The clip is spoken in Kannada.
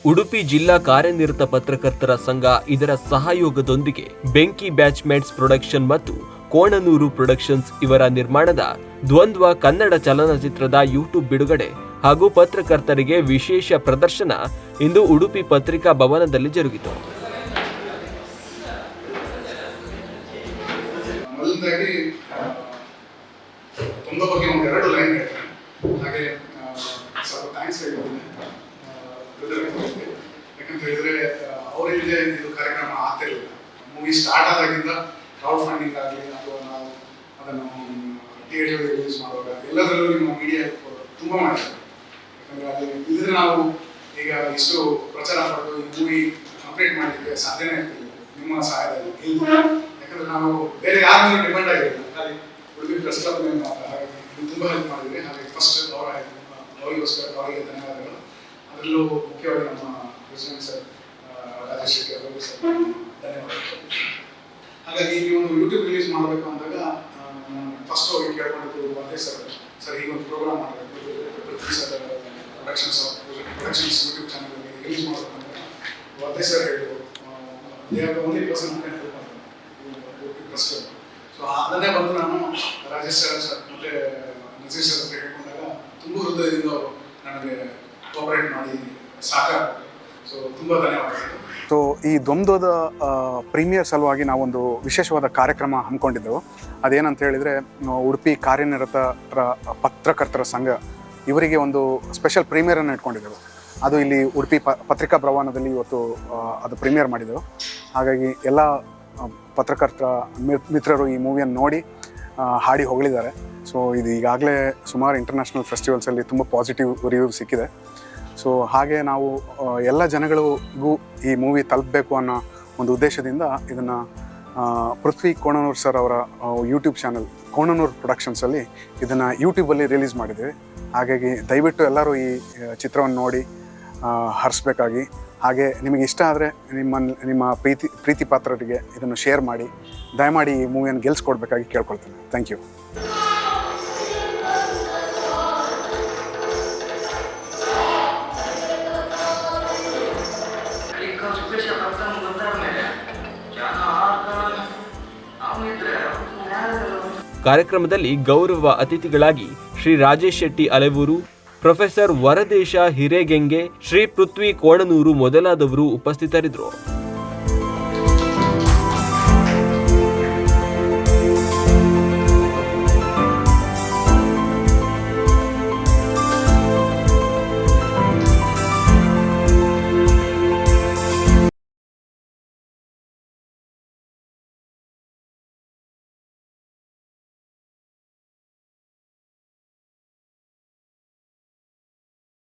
ಉಡುಪಿ ಜಿಲ್ಲಾ ಕಾರ್ಯನಿರತ ಪತ್ರಕರ್ತರ ಸಂಘ ಇದರ ಸಹಯೋಗದೊಂದಿಗೆ ಬೆಂಕಿ ಬ್ಯಾಚ್ಮೆಂಟ್ಸ್ ಪ್ರೊಡಕ್ಷನ್ ಮತ್ತು ಕೋಣನೂರು ಪ್ರೊಡಕ್ಷನ್ಸ್ ಇವರ ನಿರ್ಮಾಣದ ದ್ವಂದ್ವ ಕನ್ನಡ ಚಲನಚಿತ್ರದ ಯೂಟ್ಯೂಬ್ ಬಿಡುಗಡೆ ಹಾಗೂ ಪತ್ರಕರ್ತರಿಗೆ ವಿಶೇಷ ಪ್ರದರ್ಶನ ಇಂದು ಉಡುಪಿ ಪತ್ರಿಕಾ ಭವನದಲ್ಲಿ ಜರುಗಿತು. ಅವರಿಗೆ ಇದು ಕಾರ್ಯಕ್ರಮ ಆಗ್ತಿರಲಿಲ್ಲ. ಮೂವಿ ಸ್ಟಾರ್ಟ್ ಆದಾಗಿಂದ ಕ್ರೌಡ್ ಫಂಡಿಂಗ್ ಆಗಲಿ ಅಥವಾ ನಾವು ಅದನ್ನು ಥಿಯೇಟರ್ ರಿಲೀಸ್ ಮಾಡುವಾಗ ಎಲ್ಲದರಲ್ಲೂ ನಿಮ್ಮ ಮೀಡಿಯಾ ತುಂಬ ಮಾಡಿದ್ದಾರೆ. ಯಾಕಂದರೆ ಅಲ್ಲಿ ಇದ್ರೆ ನಾವು ಈಗ ಇಷ್ಟು ಪ್ರಚಾರ ಪಡೆದು ಈ ಮೂವಿ ಕಂಪ್ಲೀಟ್ ಮಾಡಲಿಕ್ಕೆ ಸಾಧ್ಯನೇ ಇರ್ತಿಲ್ಲ ನಿಮ್ಮ ಸಹಾಯದಲ್ಲಿ. ಯಾಕಂದರೆ ನಾವು ಬೇರೆ ಯಾರ ಮೇಲೆ ಡಿಪೆಂಡ್ ಆಗಿರಲಿಲ್ಲ, ಅಲ್ಲಿ ಉಡುಪಿ ಪ್ರೆಸ್ ಕ್ಲಬ್ ಹಾಗಾಗಿ ನೀವು ತುಂಬ ಹೆಲ್ಪ್ ಮಾಡಿದ್ರಿ. ಹಾಗಾಗಿ ಫಸ್ಟ್ ಅವರಿಗೋಸ್ಕರ ಅವರಿಗೆ ಧನ್ಯವಾದಗಳು. ಅದರಲ್ಲೂ ಮುಖ್ಯವಾಗಿ ನಮ್ಮ ಪ್ರೆಸಿಡೆಂಟ್ ಸರ್ ರಾಜೇಶ್ ಶೆಟ್ಟಿ ಅವರಿಗೂ ಸರ್ ಧನ್ಯವಾದಗಳು. ಹಾಗಾಗಿ ಈ ಒಂದು ಯೂಟ್ಯೂಬ್ ರಿಲೀಸ್ ಮಾಡಬೇಕು ಅಂದಾಗ ನಾನು ಫಸ್ಟ್ ಹೋಗಿ ಕೇಳ್ಕೊಂಡಿದ್ದು ಒಂದೇ ಸರ್ ಹೀಗೊಂದು ಪ್ರೋಗ್ರಾಮ್ ಮಾಡಬೇಕು, ಪೃಥ್ವಿ ಸರ್ ಪ್ರೊಡಕ್ಷನ್ಸ್ ಯೂಟ್ಯೂಬ್ ಚಾನಲಲ್ಲಿ ರಿಲೀಸ್ ಮಾಡಬೇಕು ಅಂತ ಒಂದೇ ಸರ್ ಹೇಳಿದ್ರು. ದೇ ಆರ್ ಓನ್ಲಿ ಪರ್ಸನ್ ಅಂತ ಹೇಳ್ಕೊಂಡು ಪ್ರೆಸ್ ಕ್ಲಬ್. ಸೊ ಅದನ್ನೇ ಬಂದು ನಾನು ರಾಜೇಶ್ ಸರ್ ಮತ್ತು ನಜೀರ್ ಸರ್ ಅಂತ ಹೇಳ್ಕೊಂಡಾಗ ತುಂಬ ಹೃದಯದಿಂದ ಅವರು ನನಗೆ ಕೋಆಪರೇಟ್ ಮಾಡಿ ಸಾಕಾಗುತ್ತೆ. ಸೊ ತುಂಬ ಧನ್ಯವಾದಗಳು. ಸೊ ಈ ದ್ವಂದ್ವದ ಪ್ರೀಮಿಯರ್ ಸಲುವಾಗಿ ನಾವೊಂದು ವಿಶೇಷವಾದ ಕಾರ್ಯಕ್ರಮ ಹಮ್ಮಿಕೊಂಡಿದ್ದೆವು. ಅದೇನಂತ ಹೇಳಿದರೆ, ಉಡುಪಿ ಕಾರ್ಯನಿರತ ಪತ್ರಕರ್ತರ ಸಂಘ ಇವರಿಗೆ ಒಂದು ಸ್ಪೆಷಲ್ ಪ್ರೀಮಿಯರನ್ನು ಇಟ್ಕೊಂಡಿದ್ದೆವು. ಅದು ಇಲ್ಲಿ ಉಡುಪಿ ಪತ್ರಿಕಾ ಭವನದಲ್ಲಿ ಇವತ್ತು ಅದು ಪ್ರೀಮಿಯರ್ ಮಾಡಿದೆವು. ಹಾಗಾಗಿ ಎಲ್ಲ ಪತ್ರಕರ್ತರ ಮಿತ್ರರು ಈ ಮೂವಿಯನ್ನು ನೋಡಿ ಹಾಡಿ ಹೊಗಳಿದ್ದಾರೆ. ಸೊ ಇದು ಈಗಾಗಲೇ ಸುಮಾರು ಇಂಟರ್ನ್ಯಾಷನಲ್ ಫೆಸ್ಟಿವಲ್ಸಲ್ಲಿ ತುಂಬ ಪಾಸಿಟಿವ್ ರಿವ್ಯೂ ಸಿಕ್ಕಿದೆ. ಸೊ ಹಾಗೆ ನಾವು ಎಲ್ಲ ಜನಗಳಿಗೂ ಈ ಮೂವಿ ತಲುಪಬೇಕು ಅನ್ನೋ ಒಂದು ಉದ್ದೇಶದಿಂದ ಇದನ್ನು ಪೃಥ್ವಿ ಕೋಣನೂರು ಸರ್ ಅವರ ಯೂಟ್ಯೂಬ್ ಚಾನಲ್ ಕೋಣನೂರು ಪ್ರೊಡಕ್ಷನ್ಸಲ್ಲಿ ಇದನ್ನು ಯೂಟ್ಯೂಬಲ್ಲಿ ರಿಲೀಸ್ ಮಾಡಿದ್ದೀವಿ. ಹಾಗಾಗಿ ದಯವಿಟ್ಟು ಎಲ್ಲರೂ ಈ ಚಿತ್ರವನ್ನು ನೋಡಿ ಹರಿಸ್ಬೇಕಾಗಿ, ಹಾಗೆ ನಿಮಗೆ ಇಷ್ಟ ಆದರೆ ನಿಮ್ಮ ಪ್ರೀತಿ ಪಾತ್ರರಿಗೆ ಇದನ್ನು ಶೇರ್ ಮಾಡಿ, ದಯಮಾಡಿ ಈ ಮೂವಿಯನ್ನು ಗೆಲ್ಲಿಸ್ಕೊಡ್ಬೇಕಾಗಿ ಕೇಳ್ಕೊಳ್ತೇನೆ. Thank you. ಕಾರ್ಯಕ್ರಮದಲ್ಲಿ ಗೌರವ ಅತಿಥಿಗಳಾಗಿ ಶ್ರೀ ರಾಜೇಶ್ ಶೆಟ್ಟಿ ಅಲೆವೂರು, ಪ್ರೊಫೆಸರ್ ವರದೇಶ ಹಿರೇಗೆಂಗೆ, ಶ್ರೀ ಪೃಥ್ವಿ ಕೋಣನೂರು ಮೊದಲಾದವರು ಉಪಸ್ಥಿತರಿದ್ದರು.